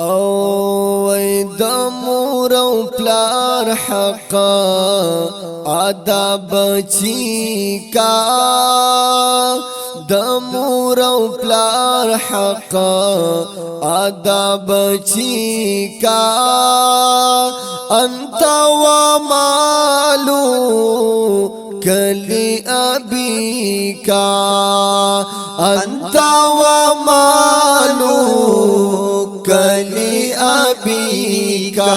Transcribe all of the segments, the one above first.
او د مور او پلار حق ادا بچی کا د مور او پلار حق ادا بچی کا انت و مالو کلی ابی کا انت و مالو کلی ابی کا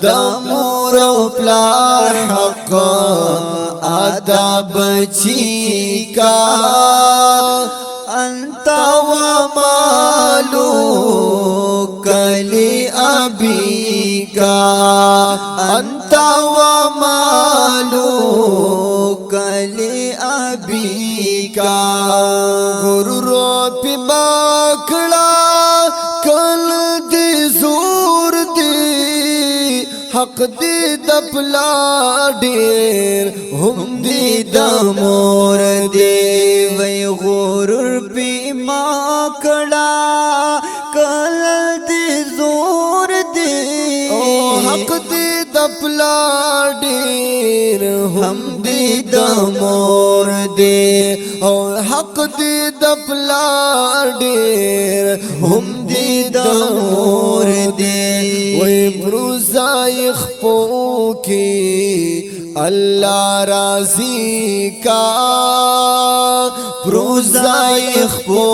د مور او پلار حق ادا بچی کا انت و مالو کلی ابی کا انت و مالو کلی ابی کا غرور پی ماکڑا کل دی زور دی حق دی د پلار ډیر هم دی د مور دی وی غرور پی ماکڑا کل دی زور دی حق دی د پلار ډیر هم دی د مور دی او حق دی د پلار ډیر هم دی د مور دی وی بروزای خپو کی اللہ راضی کا بروزای خپو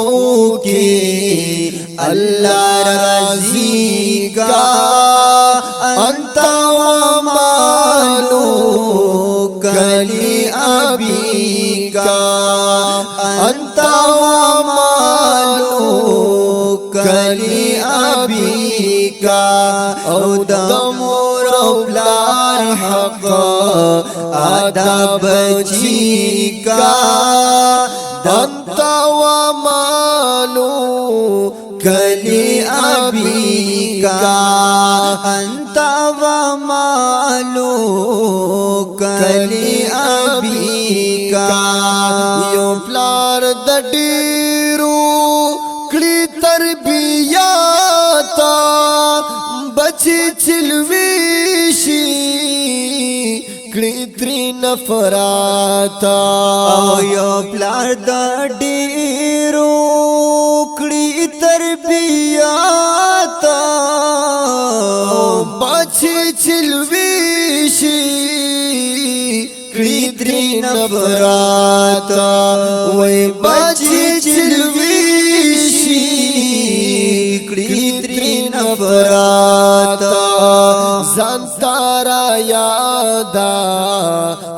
کی اللہ راضی کا انت و مالو کلی ابی کا انت و مالو کلی ابی کا او د مور او پلار حق ادا بچی کا انت و مالو کلی ابی کا انت و مالو کلی ابی کا یو پلار د ډیرو کړي تربیات بچی چلوي شي کړي تری نفرات او یو پلار د ډیرو کړي تربیات بچی چلوي شي کړي تری نفرات وای بچی چلوي شي کړي تری نفرات ځان تارا یادا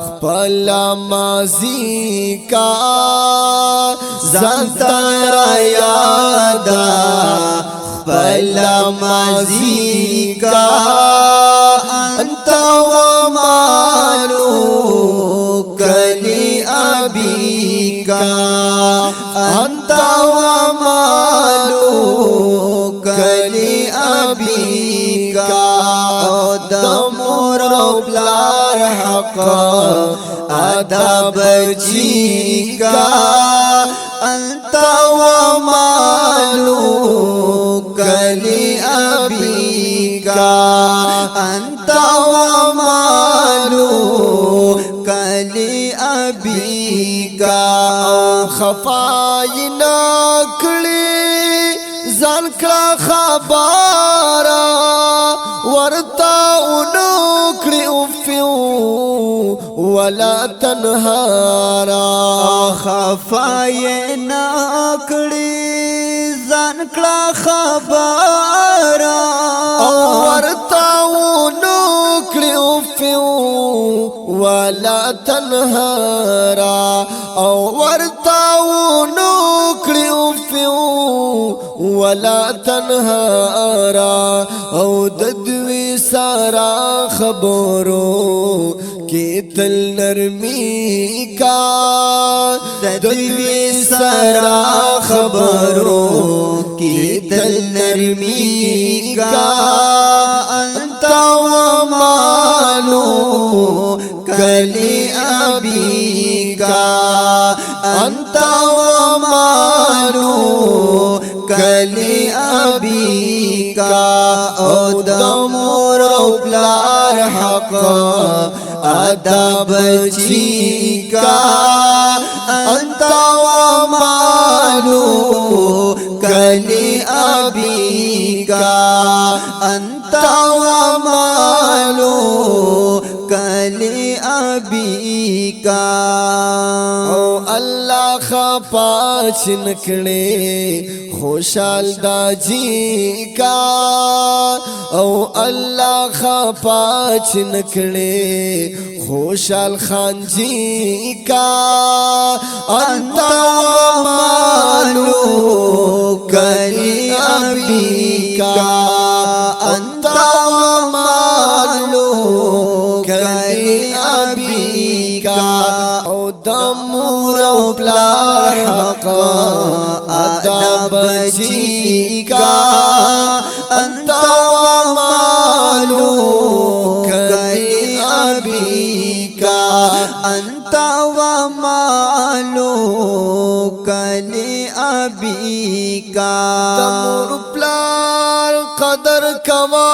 خپل ماضی کا ځان تارا یادا خپل ماضی کا انت و مالو کلی ابی کا انت و مالو کلی ابی کا د مور او پلار حق ادا بچی کا انت و مالو کلی ابی کا انت و مالو کلی ابی کا خفای نکړي ځان کړه خبره ورتا اونو کړي اوفیو ولا تنهارا خفای نکړي ځان کړه خبره ورتا اونو کړي اوفیو ولا تنهارا او ورتا اونو کړي اوفیو ولا تنهارا او د دوی سارا خبرو کې تل نرمی کا د دوی سارا خبرو کې تل نرمی کا انت و مالو کلی ابی کا انت و مالو کلی ابی کا او د مور او پلار حق ادا بچی کا انت ومالو کلی ابی کا انت ومالو کلی ابی کا او اللہ خپاچ نکڑے خوشال دا جی کا او اللہ خپاچ نکڑے خوشال خان جی کا انت ومالو کلی ابی کا انت ومالو کلی ابی کا او دمور او پلار حق ادا بچی کا انت ومالو کلی ابی کا انت ومالو کلی ابی کا دمور پلار قدر کوا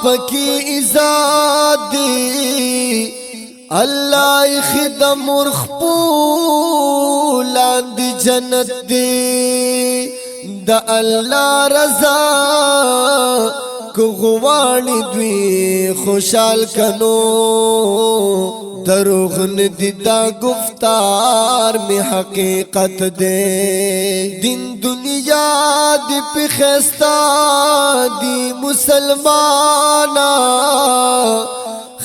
پکی ازاد دی اللہ خدم مرخپولاند جنت دی دا اللہ رضا کو غوانی دوی خوشحال کنو دروغ ندی دا گفتار میں حقیقت دے دن دنیا دی پی خیستا دی مسلمانا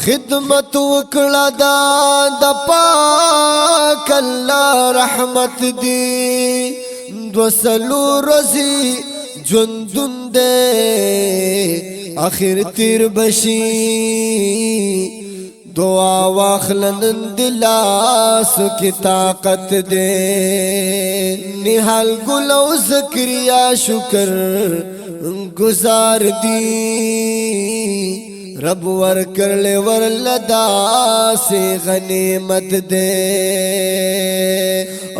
خدمت وکڑا دا پاک اللہ رحمت دی دوسلو رضی جندن دے آخر تیر بشی دعا واخلن دلاس کی طاقت دے نحال گلو ذکریا شکر گزار دی رب ور کرلے ور لدا سے غنیمت دے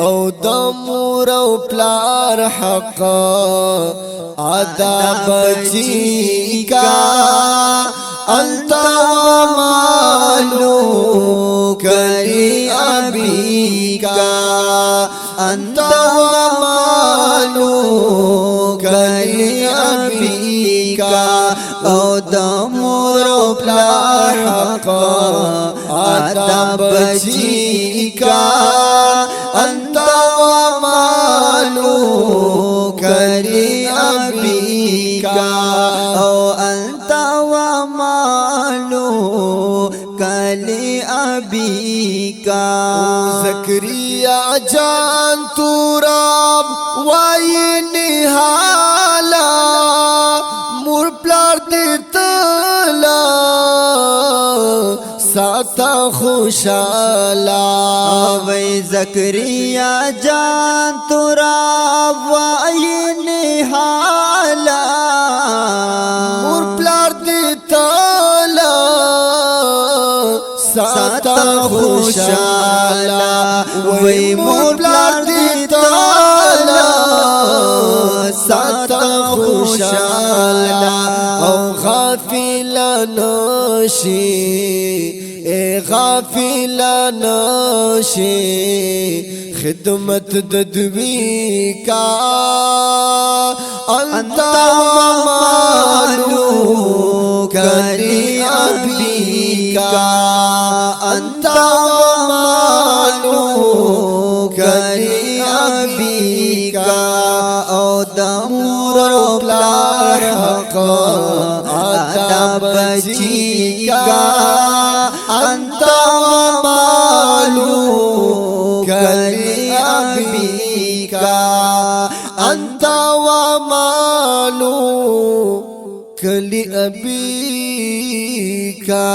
او دمور او پلار حق ادا بچی کا انت ومالو کلی ابی کا انت ومالو کلی ابی کا او د مور او پلار حق ادا بچی کا انت ومالو کلی ابی کا او انت ومالو کلی ابی کا زکریا جان تو رب وائی نحالا مور پلار دیتلا ساتا خوشالا وی زکریا جان تورا وائی نحالا مور پلار دیتلا ساتا خوشالا وی مور پلار دیتلا ساتا خوشالا او غافل نشی اے غافل نشی خدمت ددوی کا انت ومالو کلی ابی کا انت ومالو کلی ابی کا او د مور او پلار حق ادا بچی کا انت ومالو کلی ابی کا انت ومالو کلی ابی کا